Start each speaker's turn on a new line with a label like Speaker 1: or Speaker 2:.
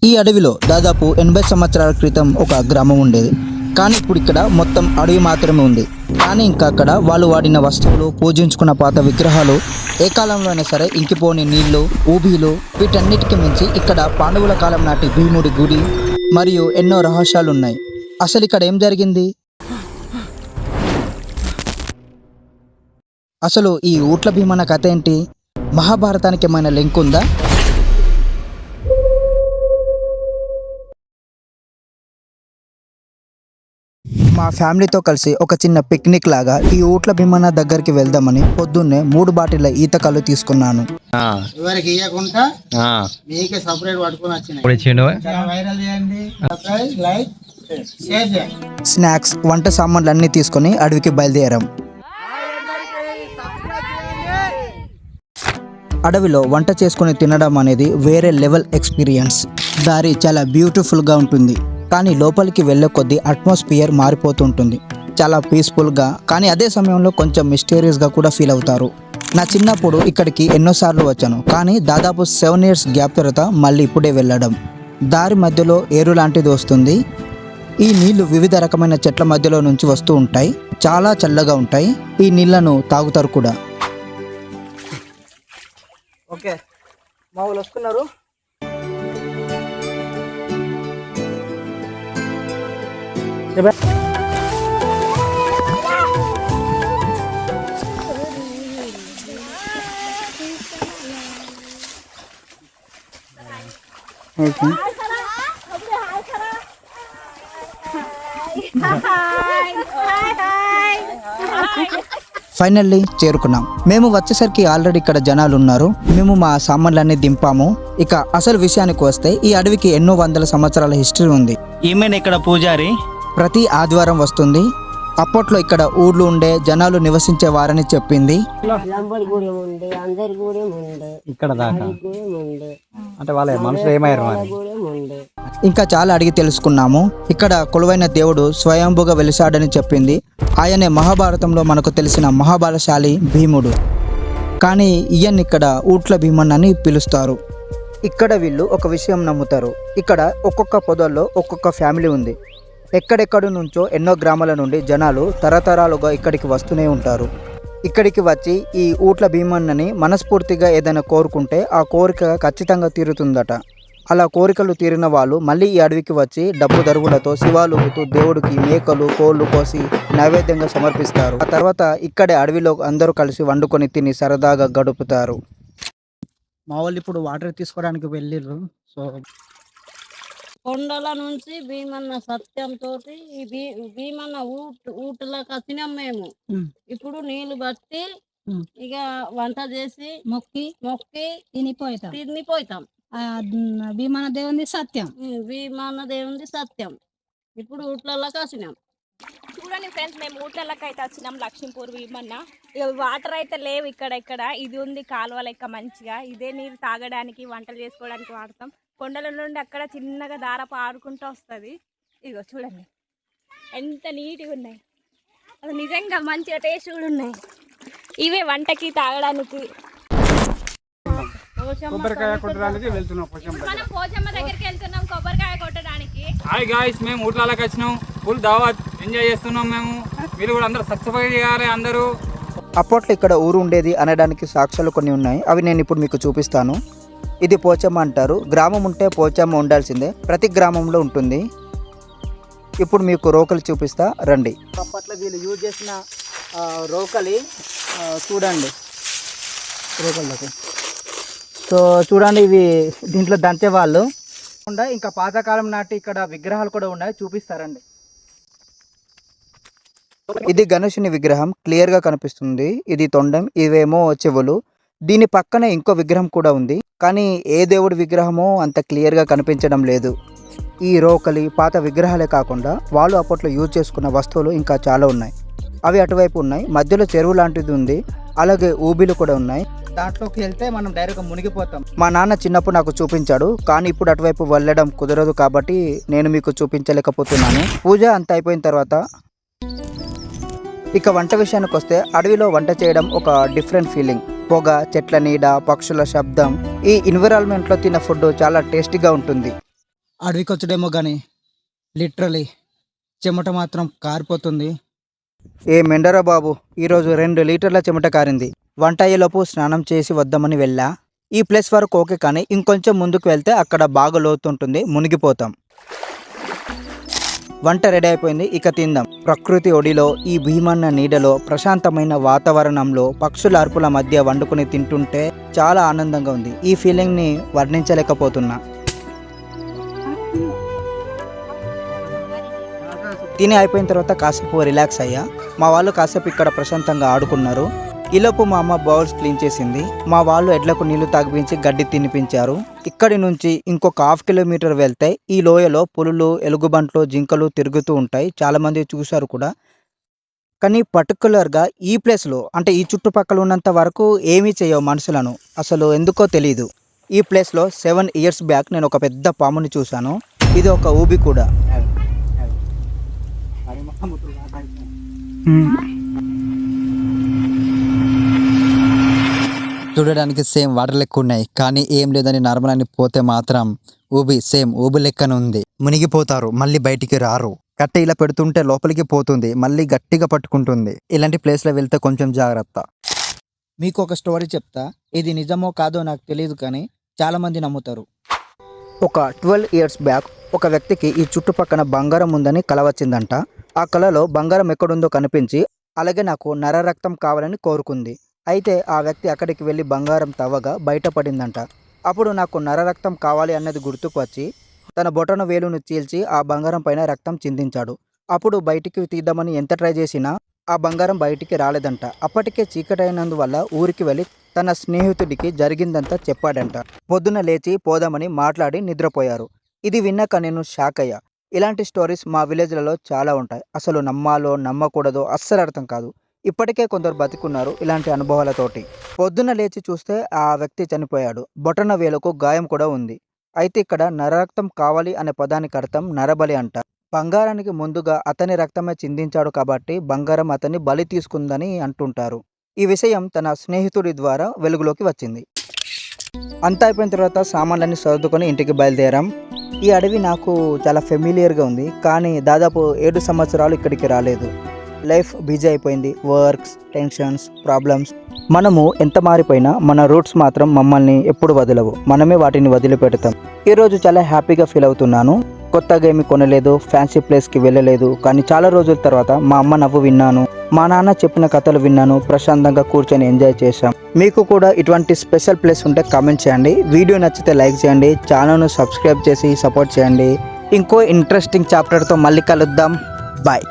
Speaker 1: ఈ అడవిలో దాదాపు 80 సంవత్సరాల క్రితం ఒక గ్రామం ఉండేది. కానీ ఇప్పుడు ఇక్కడ మొత్తం అడవి మాత్రమే ఉంది. కానీ ఇంకా అక్కడ వాళ్ళు వాడిన వస్తువులు, పూజించుకున్న పాత విగ్రహాలు, ఏ కాలంలో అయినా సరే ఇంకిపోని నీళ్లు, ఊబీలు, వీటన్నిటికి మించి ఇక్కడ పాండవుల కాలం నాటి భీముడి గుడి మరియు ఎన్నో రహస్యాలు ఉన్నాయి. అసలు ఇక్కడ ఏం జరిగింది? అసలు ఈ ఊట్ల భీమన్న కథ ఏంటి? మహాభారతానికి ఏమైనా లింక్ ఉందా? మా ఫ్యామిలీతో కలిసి ఒక చిన్న పిక్నిక్ లాగా ఈ ఊట్ల భీమన్న దగ్గరికి వెళ్దామని పొద్దున్నే 3 బాటిళ్ల ఈత కళ్ళు తీసుకున్నాను.
Speaker 2: ఎవరికి ఇవ్వకుండా మీకే సపరేట్ పట్టుకొని వచ్చినాయి. వైరల్ చేయండి, సబ్స్క్రైబ్, లైక్, షేర్ చేయండి.
Speaker 1: స్నాక్స్, వంట సామాన్లు అన్నీ తీసుకొని అడవికి బయలుదేరాం. అడవిలో వంట చేసుకుని తినడం అనేది వేరే లెవెల్ ఎక్స్పీరియన్స్. దారి చాలా బ్యూటిఫుల్గా ఉంటుంది, కానీ లోపలికి వెళ్ళే కొద్దీ అట్మాస్ఫియర్ మారిపోతుంటుంది. చాలా పీస్ఫుల్గా, కానీ అదే సమయంలో కొంచెం మిస్టీరియస్గా కూడా ఫీల్ అవుతారు. నా చిన్నప్పుడు ఇక్కడికి ఎన్నోసార్లు వచ్చాను, కానీ దాదాపు 7 years గ్యాప్ తర్వాత మళ్ళీ ఇప్పుడే వెళ్ళడం. దారి మధ్యలో ఏరు లాంటిది వస్తుంది. ఈ నీళ్లు వివిధ రకమైన చెట్ల మధ్యలో నుంచి వస్తూ ఉంటాయి. చాలా చల్లగా ఉంటాయి. ఈ నీళ్లను తాగుతారు కూడా. ఓకే, మా వాళ్ళు వస్తున్నారు. ఫైనల్లీ చేరుకున్నాం. మేము వచ్చేసరికి ఆల్రెడీ ఇక్కడ జనాలు ఉన్నారు. మేము మా సామాన్లన్నీ దింపాము. ఇక అసలు విషయానికి వస్తే ఈ అడవికి ఎన్నో వందల సంవత్సరాల హిస్టరీ ఉంది.
Speaker 3: ఈమెన్ ఇక్కడ పూజారి
Speaker 1: ప్రతి ఆదివారం వస్తుంది. అప్పట్లో ఇక్కడ ఊర్లు ఉండే, జనాలు నివసించే వారని చెప్పింది.
Speaker 3: ఇక్కడ దాకా అంటే వాళ్ళ మనుషులు ఏమయ్యారు మరి.
Speaker 1: ఇంకా చాలా అడిగి తెలుసుకున్నాము. ఇక్కడ కొలువైన దేవుడు స్వయంభుగా వెలిసాడని చెప్పింది. ఆయనే మహాభారతంలో మనకు తెలిసిన మహాబలశాలి భీముడు. కానీ ఈయన్ని ఇక్కడ ఊట్ల భీమన్న అని పిలుస్తారు. ఇక్కడ వీళ్ళు ఒక విషయం నమ్ముతారు. ఇక్కడ ఒక్కొక్క పొదల్లో ఒక్కొక్క ఫ్యామిలీ ఉంది. ఎక్కడెక్కడి నుంచో ఎన్నో గ్రామాల నుండి జనాలు తరతరాలుగా ఇక్కడికి వస్తూనే ఉంటారు. ఇక్కడికి వచ్చి ఈ ఊట్ల భీమన్నని మనస్ఫూర్తిగా ఏదైనా కోరుకుంటే ఆ కోరిక ఖచ్చితంగా తీరుతుందట. అలా కోరికలు తీరిన వాళ్ళు మళ్ళీ ఈ అడవికి వచ్చి డబ్బు దరువులతో శివాలు దేవుడికి మేకలు, కోళ్ళు కోసి నైవేద్యంగా సమర్పిస్తారు. ఆ తర్వాత ఇక్కడే అడవిలో అందరూ కలిసి వండుకొని తిని సరదాగా గడుపుతారు. మా వాళ్ళు ఇప్పుడు వాటర్ తీసుకోవడానికి వెళ్ళిర్రు. సో
Speaker 4: కొండల నుంచి భీమన్న సత్యంతో ఈ భీమన్న ఊటలోకి వచ్చినాం మేము. ఇప్పుడు నీళ్లు బట్టి ఇక వంట చేసి మొక్కి తినిపోతాం.
Speaker 5: భీమన్న దేవుని సత్యం,
Speaker 4: భీమన్న దేవుని సత్యం. ఇప్పుడు ఊట్లలోకి వచ్చినాం.
Speaker 6: చూడండి ఫ్రెండ్స్, మేము ఊట్లలోకి అయితే వచ్చినాం. లక్ష్మీపూర్ భీమన్న వాటర్ అయితే లేవు ఇక్కడ. ఇది ఉంది కాలువ లెక్క మంచిగా. ఇదే నీరు తాగడానికి, వంటలు చేసుకోవడానికి వాడతాం. కొండల నుండి అక్కడ చిన్నగా దార పారుకుంటూ వస్తుంది. ఇగో చూడండి ఎంత నీట్గా ఉన్నాయి. అది నిజంగా మంచిగా టేస్ట్ కూడా ఉన్నాయి. ఇవే వంటకి, తాగడానికి.
Speaker 2: కొబ్బరికాయ కొట్టడానికి వెళ్తున్నాం.
Speaker 6: మనం పోచమ్మ దగ్గరికి వెళ్తున్నాం కొబ్బరికాయ కొట్టడానికి.
Speaker 7: హాయ్ గాయ్స్, మేము ఊట్లలోకి వచ్చినాం. ఫుల్ దావత్ ఎంజాయ్ చేస్తున్నాం మేము. మీరు కూడా అందరూ సబ్స్క్రైబ్ చేయాలి అందరూ.
Speaker 1: అప్పట్లో ఇక్కడ ఊరు ఉండేది అనడానికి సాక్ష్యాలు కొన్ని ఉన్నాయి. అవి నేను ఇప్పుడు మీకు చూపిస్తాను. ఇది పోచమ్మ అంటారు. గ్రామం ఉంటే పోచమ్మ ఉండాల్సిందే. ప్రతి గ్రామంలో ఉంటుంది. ఇప్పుడు మీకు రోకలి చూపిస్తా రండి. అప్పట్లో వీళ్ళు యూజ్ చేసిన రోకలి చూడండి. రోకళ్ళకి సో చూడండి, ఇవి దీంట్లో దంచేవాళ్ళు. ఇంకా పాతకాలం నాటి ఇక్కడ విగ్రహాలు కూడా ఉన్నాయి, చూపిస్తారండి. ఇది గణేశుని విగ్రహం, క్లియర్గా కనిపిస్తుంది. ఇది తొండం, ఇవేమో చెవులు. దీని పక్కనే ఇంకో విగ్రహం కూడా ఉంది, కానీ ఏ దేవుడి విగ్రహమో అంత క్లియర్గా కనిపించడం లేదు. ఈ రోకలి, పాత విగ్రహాలే కాకుండా వాళ్ళు అప్పట్లో యూజ్ చేసుకున్న వస్తువులు ఇంకా చాలా ఉన్నాయి. అవి అటువైపు ఉన్నాయి. మధ్యలో చెరువు లాంటిది ఉంది. అలాగే ఊబిలు కూడా ఉన్నాయి. దాంట్లోకి వెళ్తే మనం డైరెక్ట్గా మునిగిపోతాం. మా నాన్న చిన్నప్పుడు నాకు చూపించాడు, కానీ ఇప్పుడు అటువైపు వెళ్ళడం కుదరదు కాబట్టి నేను మీకు చూపించలేకపోతున్నాను. పూజ అంతా అయిపోయిన తర్వాత ఇక వంట విషయానికి వస్తే అడవిలో వంట చేయడం ఒక డిఫరెంట్ ఫీలింగ్. పొగ, చెట్ల నీడ, పక్షుల శబ్దం, ఈ ఎన్విరాన్మెంట్లో తిన్న ఫుడ్ చాలా టేస్టీగా ఉంటుంది. అడవికి వచ్చడేమో కానీ లిటరలీ చెమట మాత్రం కారిపోతుంది. ఏ మెండరా బాబు, ఈరోజు 2 లీటర్ల చెమట కారింది. వంట అయ్యేలోపు స్నానం చేసి వద్దామని వెళ్ళా. ఈ ప్లేస్ వరకు ఓకే, కానీ ఇంకొంచెం ముందుకు వెళ్తే అక్కడ బాగా లోతుంటుంది, మునిగిపోతాం. వంట రెడీ అయిపోయింది, ఇక తిందాం. ప్రకృతి ఒడిలో, ఈ భీమన్న నీడలో, ప్రశాంతమైన వాతావరణంలో, పక్షుల అరుపుల మధ్య వండుకొని తింటుంటే చాలా ఆనందంగా ఉంది. ఈ ఫీలింగ్ని వర్ణించలేకపోతున్నా. తిని అయిపోయిన తర్వాత కాసేపు రిలాక్స్ అయ్యా. మా వాళ్ళు కాసేపు ఇక్కడ ప్రశాంతంగా ఆడుకున్నారు. ఈలోపు మా అమ్మ బౌల్స్ క్లీన్ చేసింది. మా వాళ్ళు ఎడ్లకు నీళ్లు తాగిపించి గడ్డి తినిపించారు. ఇక్కడి నుంచి ఇంకొక 1/2 కిలోమీటర్ వెళ్తే ఈ లోయలో పులులు, ఎలుగుబంట్లు, జింకలు తిరుగుతూ ఉంటాయి. చాలామంది చూశారు కూడా. కానీ పర్టికులర్గా ఈ ప్లేస్లో, అంటే ఈ చుట్టుపక్కల ఉన్నంత వరకు ఏమీ చేయవు మనుషులను. అసలు ఎందుకో తెలీదు. ఈ ప్లేస్లో 7 ఇయర్స్ బ్యాక్ నేను ఒక పెద్ద పాముని చూశాను. ఇది ఒక ఊబి కూడా.
Speaker 3: చూడడానికి సేమ్ వాటర్ లెక్క ఉన్నాయి, కానీ ఏం లేదని నార్మల్ అని పోతే మాత్రం ఊబి సేమ్ ఊబి లెక్కన ఉంది. మునిగిపోతారు, మళ్ళీ బయటికి రారు. కట్టె ఇలా పెడుతుంటే లోపలికి పోతుంది, మళ్ళీ గట్టిగా పట్టుకుంటుంది. ఇలాంటి ప్లేస్లో వెళ్తే కొంచెం జాగ్రత్త.
Speaker 1: మీకు ఒక స్టోరీ చెప్తా. ఇది నిజమో కాదో నాకు తెలియదు, కానీ చాలామంది నమ్ముతారు. ఒక 12 ఇయర్స్ బ్యాక్ ఒక వ్యక్తికి ఈ చుట్టుపక్కల బంగారం ఉందని కల వచ్చిందంట. ఆ కలలో బంగారం ఎక్కడుందో కనిపించి, అలాగే నాకు నర రక్తం కావాలని కోరుకుంది. అయితే ఆ వ్యక్తి అక్కడికి వెళ్ళి బంగారం తవ్వగా బయటపడిందంట. అప్పుడు నాకు నర రక్తం కావాలి అన్నది గుర్తుకు వచ్చి తన బొటన వేలును చీల్చి ఆ బంగారం పైన రక్తం చిందించాడు. అప్పుడు బయటికి తీద్దామని ఎంత ట్రై చేసినా ఆ బంగారం బయటికి రాలేదంట. అప్పటికే చీకటైనందువల్ల ఊరికి వెళ్ళి తన స్నేహితుడికి జరిగిందంతా చెప్పాడంట. పొద్దున లేచి పోదామని మాట్లాడి నిద్రపోయారు. ఇది విన్నాక నేను షాక్ అయ్యా. ఇలాంటి స్టోరీస్ మా విలేజ్లలో చాలా ఉంటాయి. అసలు నమ్మాలో నమ్మకూడదో అస్సలు అర్థం కాదు. ఇప్పటికే కొందరు బతికున్నారు ఇలాంటి అనుభవాలతోటి. పొద్దున్న లేచి చూస్తే ఆ వ్యక్తి చనిపోయాడు. బొటన వేలుకు గాయం కూడా ఉంది. అయితే ఇక్కడ నరరక్తం కావాలి అనే పదానికి అర్థం నరబలి అంట. బంగారానికి ముందుగా అతని రక్తమే చిందించాడు కాబట్టి బంగారం అతన్ని బలి తీసుకుందని అంటుంటారు. ఈ విషయం తన స్నేహితుడి ద్వారా వెలుగులోకి వచ్చింది. అంతా అయిపోయిన తర్వాత సామాన్లన్నీ సర్దుకొని ఇంటికి బయలుదేరాం. ఈ అడవి నాకు చాలా ఫెమిలియర్గా ఉంది, కానీ దాదాపు 7 సంవత్సరాలు ఇక్కడికి రాలేదు. లైఫ్ బిజీ అయిపోయింది. Works, tensions, problems. మనము ఎంత మారిపోయినా మన రూట్స్ మాత్రం మమ్మల్ని ఎప్పుడు వదలవు. మనమే వాటిని వదిలిపెడతాం. ఈరోజు చాలా హ్యాపీగా ఫీల్ అవుతున్నాను. కొత్తగా ఏమి కొనలేదు, ఫ్యాన్సీ ప్లేస్కి వెళ్ళలేదు, కానీ చాలా రోజుల తర్వాత మా అమ్మ నవ్వు విన్నాను, మా నాన్న చెప్పిన కథలు విన్నాను. ప్రశాంతంగా కూర్చొని ఎంజాయ్ చేశాం. మీకు కూడా ఇటువంటి స్పెషల్ ప్లేస్ ఉంటే కామెంట్ చేయండి. వీడియో నచ్చితే లైక్ చేయండి. ఛానల్ను సబ్స్క్రైబ్ చేసి సపోర్ట్ చేయండి. ఇంకో ఇంట్రెస్టింగ్ చాప్టర్తో మళ్ళీ కలుద్దాం. బాయ్.